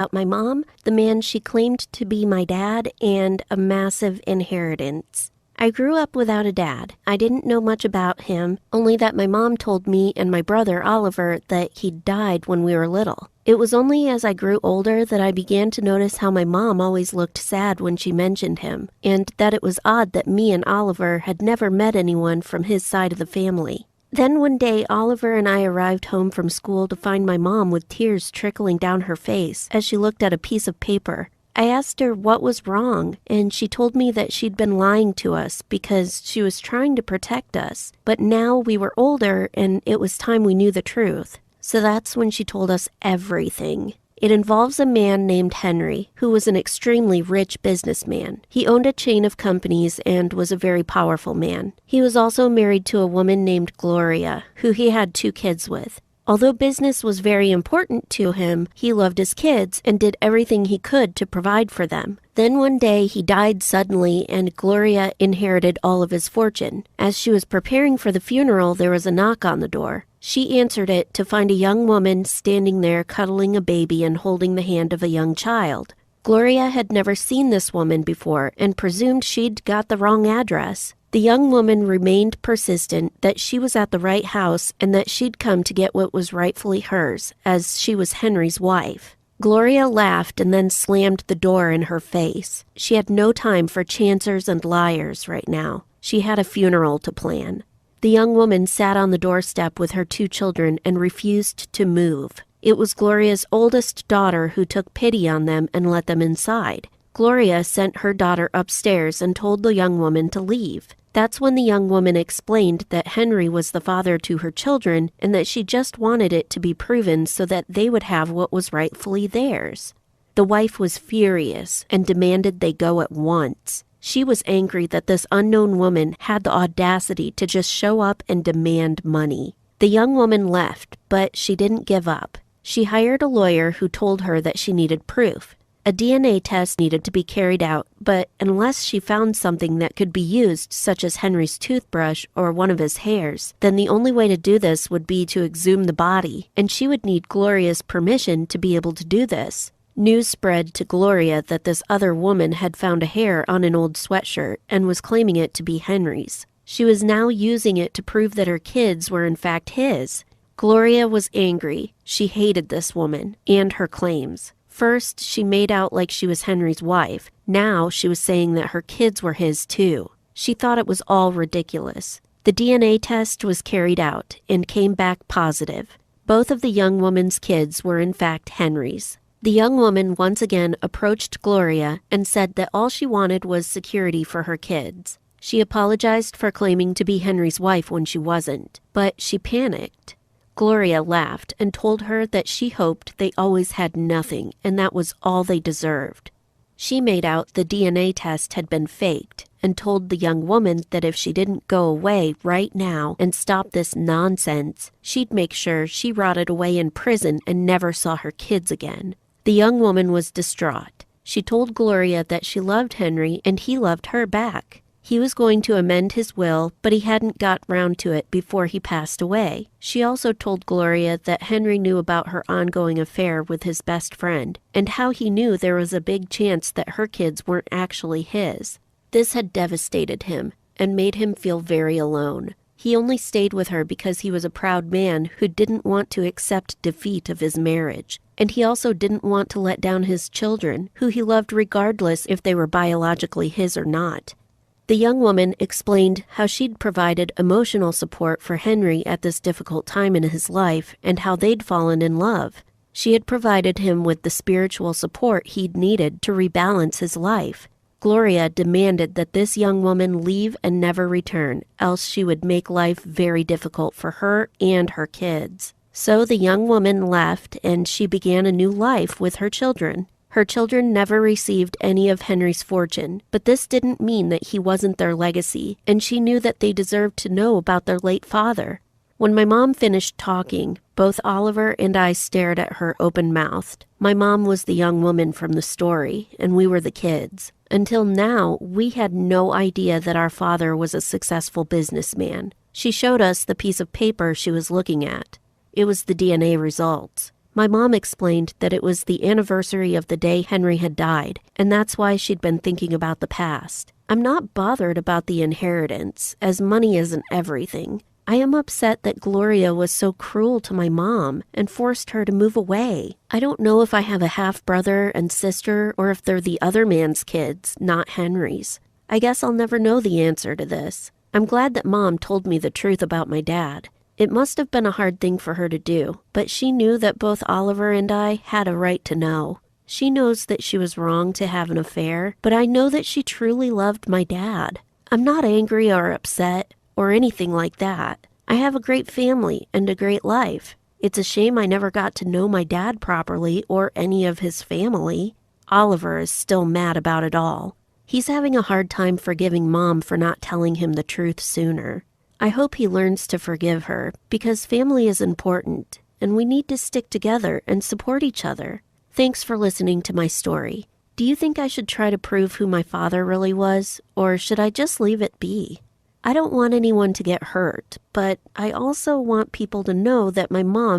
about my mom, the man she claimed to be my dad, and a massive inheritance. I grew up without a dad. I didn't know much about him, only that my mom told me and my brother Oliver that he died when we were little. It was only as I grew older that I began to notice how my mom always looked sad when she mentioned him, and that it was odd that me and Oliver had never met anyone from his side of the family. Then one day, Oliver and I arrived home from school to find my mom with tears trickling down her face as she looked at a piece of paper. I asked her what was wrong, and she told me that she'd been lying to us because she was trying to protect us. But now we were older, and it was time we knew the truth. So that's when she told us everything. It involves a man named Henry, who was an extremely rich businessman. He owned a chain of companies and was a very powerful man. He was also married to a woman named Gloria, who he had 2 kids with. Although business was very important to him, he loved his kids and did everything he could to provide for them. Then one day he died suddenly and Gloria inherited all of his fortune. As she was preparing for the funeral, there was a knock on the door. She answered it to find a young woman standing there cuddling a baby and holding the hand of a young child. Gloria had never seen this woman before and presumed she'd got the wrong address. The young woman remained persistent that she was at the right house and that she'd come to get what was rightfully hers, as she was Henry's wife. Gloria laughed and then slammed the door in her face. She had no time for chancers and liars right now. She had a funeral to plan. The young woman sat on the doorstep with her 2 children and refused to move. It was Gloria's oldest daughter who took pity on them and let them inside. Gloria sent her daughter upstairs and told the young woman to leave. That's when the young woman explained that Henry was the father to her children and that she just wanted it to be proven so that they would have what was rightfully theirs. The wife was furious and demanded they go at once. She was angry that this unknown woman had the audacity to just show up and demand money. The young woman left, but she didn't give up. She hired a lawyer who told her that she needed proof. A DNA test needed to be carried out, but unless she found something that could be used, such as Henry's toothbrush or one of his hairs, then the only way to do this would be to exhume the body, and she would need Gloria's permission to be able to do this. News spread to Gloria that this other woman had found a hair on an old sweatshirt and was claiming it to be Henry's. She was now using it to prove that her kids were in fact his. Gloria was angry. She hated this woman and her claims. First, she made out like she was Henry's wife. Now she was saying that her kids were his too. She thought it was all ridiculous. The DNA test was carried out and came back positive. Both of the young woman's kids were in fact Henry's. The young woman once again approached Gloria and said that all she wanted was security for her kids. She apologized for claiming to be Henry's wife when she wasn't, but she panicked. Gloria laughed and told her that she hoped they always had nothing and that was all they deserved. She made out the DNA test had been faked and told the young woman that if she didn't go away right now and stop this nonsense, she'd make sure she rotted away in prison and never saw her kids again. The young woman was distraught. She told Gloria that she loved Henry and he loved her back. He was going to amend his will, but he hadn't got round to it before he passed away. She also told Gloria that Henry knew about her ongoing affair with his best friend, and how he knew there was a big chance that her kids weren't actually his. This had devastated him, and made him feel very alone. He only stayed with her because he was a proud man who didn't want to accept defeat of his marriage. And he also didn't want to let down his children, who he loved regardless if they were biologically his or not. The young woman explained how she'd provided emotional support for Henry at this difficult time in his life and how they'd fallen in love. She had provided him with the spiritual support he'd needed to rebalance his life. Gloria demanded that this young woman leave and never return, else she would make life very difficult for her and her kids. So the young woman left and she began a new life with her children. Her children never received any of Henry's fortune, but this didn't mean that he wasn't their legacy, and she knew that they deserved to know about their late father. When my mom finished talking, both Oliver and I stared at her open-mouthed. My mom was the young woman from the story, and we were the kids. Until now, we had no idea that our father was a successful businessman. She showed us the piece of paper she was looking at. It was the DNA results. My mom explained that it was the anniversary of the day Henry had died, and that's why she'd been thinking about the past. I'm not bothered about the inheritance, as money isn't everything. I am upset that Gloria was so cruel to my mom and forced her to move away. I don't know if I have a half-brother and sister or if they're the other man's kids, not Henry's. I guess I'll never know the answer to this. I'm glad that Mom told me the truth about my dad. It must have been a hard thing for her to do, but she knew that both Oliver and I had a right to know. She knows that she was wrong to have an affair, but I know that she truly loved my dad. I'm not angry or upset or anything like that. I have a great family and a great life. It's a shame I never got to know my dad properly or any of his family. Oliver is still mad about it all. He's having a hard time forgiving Mom for not telling him the truth sooner. I hope he learns to forgive her, because family is important, and we need to stick together and support each other. Thanks for listening to my story. Do you think I should try to prove who my father really was, or should I just leave it be? I don't want anyone to get hurt, but I also want people to know that my mom